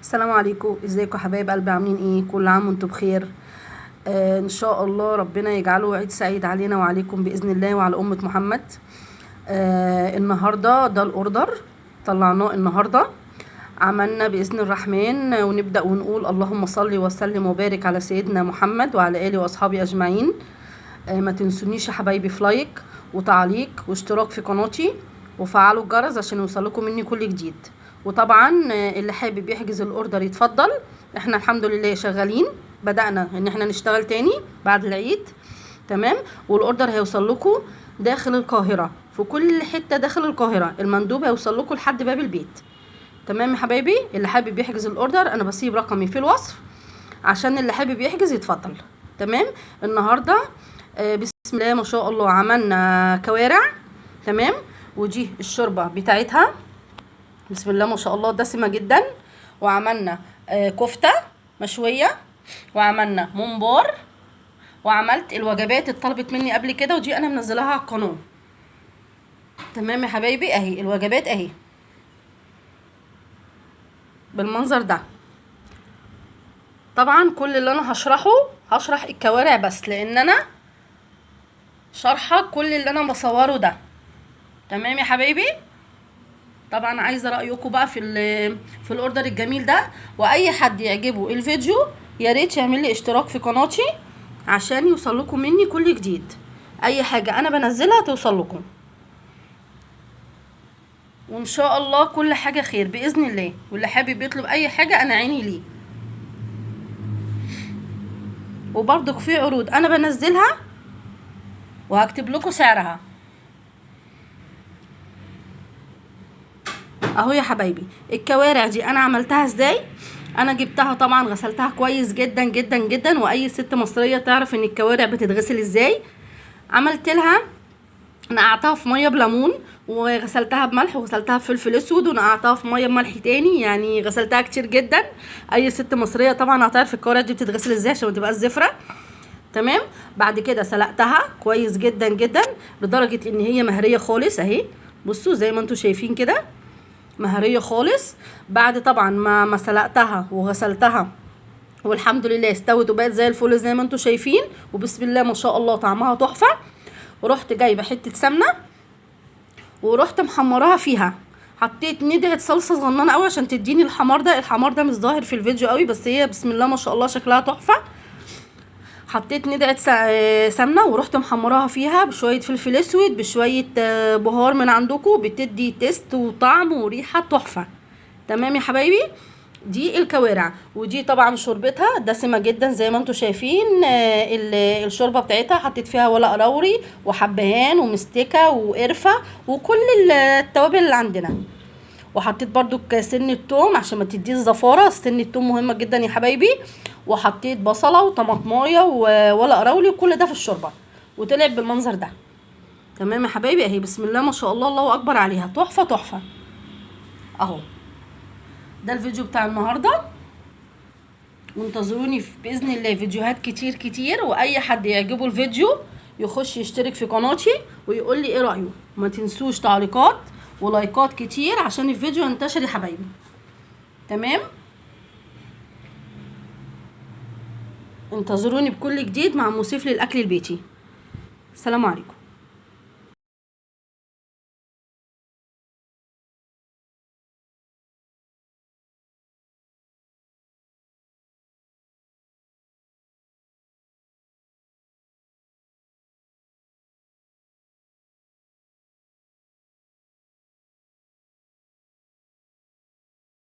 السلام عليكم، ازيكم حبايب قلبي؟ عاملين ايه؟ كل عام وانتم بخير. ان شاء الله ربنا يجعله عيد سعيد علينا وعليكم باذن الله وعلى امه محمد. النهارده ده الاوردر طلعناه النهارده، عملنا باذن الرحمن، ونبدا ونقول اللهم صل وسلم وبارك على سيدنا محمد وعلى اله واصحابه اجمعين. ما تنسونيش يا حبايبي في لايك وتعليق واشتراك في قناتي وفعلوا الجرس عشان يوصلكم مني كل جديد. وطبعا اللي حابب يحجز الاوردر يتفضل. احنا الحمد لله شغالين، بدأنا ان احنا نشتغل تاني بعد العيد. تمام. والاوردر هيوصل لكم داخل القاهرة، في كل حتة داخل القاهرة المندوب هيوصل لكم لحد باب البيت. تمام يا حبايبي، اللي حابب يحجز الاوردر انا بسيب رقمي في الوصف عشان اللي حابب يحجز يتفضل. تمام. النهارده بسم الله ما شاء الله عملنا كوارع. تمام. ودي الشوربه بتاعتها بسم الله ما شاء الله دسمه جدا. وعملنا كفته مشويه، وعملنا ممبار، وعملت الوجبات اللي طلبت مني قبل كده، ودي انا منزلاها على القناه. تمام يا حبايبي، اهي الوجبات اهي بالمنظر ده. طبعا كل اللي انا هشرح الكوارع بس، لان انا شارحه كل اللي انا بصوره ده. تمام يا حبايبي. طبعا عايزه رايكم بقى في الاوردر الجميل ده، واي حد يعجبه الفيديو يا ريت يعمل لي اشتراك في قناتي عشان يوصل لكم مني كل جديد. اي حاجه انا بنزلها توصل لكم، وان شاء الله كل حاجه خير باذن الله. واللي حابب يطلب اي حاجه انا عيني ليه. وبرضك في عروض انا بنزلها وهكتب لكم سعرها اهو يا حبايبي. الكوارع دي انا عملتها ازاي؟ انا جبتها طبعا غسلتها كويس جدا جدا جدا، واي ست مصريه تعرف ان الكوارع بتتغسل ازاي. عملت لها نقعتها في ميه بليمون، وغسلتها بملح، وغسلتها بفلفل اسود، ونقعتها في ميه بملح تاني، يعني غسلتها كتير جدا. اي ست مصريه طبعا هتعرف الكوارع دي بتتغسل ازاي عشان ما تبقاش زفره. تمام. بعد كده سلقتها كويس جدا جدا لدرجه ان هي مهريه خالص اهي. بصوا زي ما انتم شايفين كده مهريه خالص. بعد طبعا ما سلقتها وغسلتها والحمد لله استوت وبقت زي الفل زي ما انتم شايفين، وبسم الله ما شاء الله طعمها تحفه. ورحت جايبه حته سمنه ورحت محمراها فيها. حطيت ندعه صلصه صغننه قوي عشان تديني الحمار ده. الحمار ده مش ظاهر في الفيديو قوي، بس هي بسم الله ما شاء الله شكلها تحفه. حطيت ندعه سمنه ورحت محمراها فيها بشويه فلفل اسود بشويه بهار من عندكم، بتدي تيست وطعم وريحه تحفه. تمام يا حبايبي. دي الكوارع، ودي طبعا شوربتها دسمه جدا زي ما انتم شايفين. الشوربه بتاعتها حطيت فيها ورق لوري وحبهان ومستكه وقرفه وكل التوابل اللي عندنا. وحطيت برضو سن التوم عشان ما تديش زفاره. سن التوم مهمه جدا يا حبايبي. وحطيت بصله وطماطمايه وورق لوري وكل ده في الشوربه، وطلعت بالمنظر ده. تمام يا حبايبي اهي بسم الله ما شاء الله الله اكبر عليها، تحفه تحفه اهو. ده الفيديو بتاع النهارده، وانتظروني باذن الله فيديوهات كتير كتير. واي حد يعجبه الفيديو يخش يشترك في قناتي ويقول لي ايه رايه. ما تنسوش تعليقات ولايكات كتير عشان الفيديو ينتشر يا حبايبي. تمام. انتظروني بكل جديد مع موسيقى للاكل البيتي. السلام عليكم.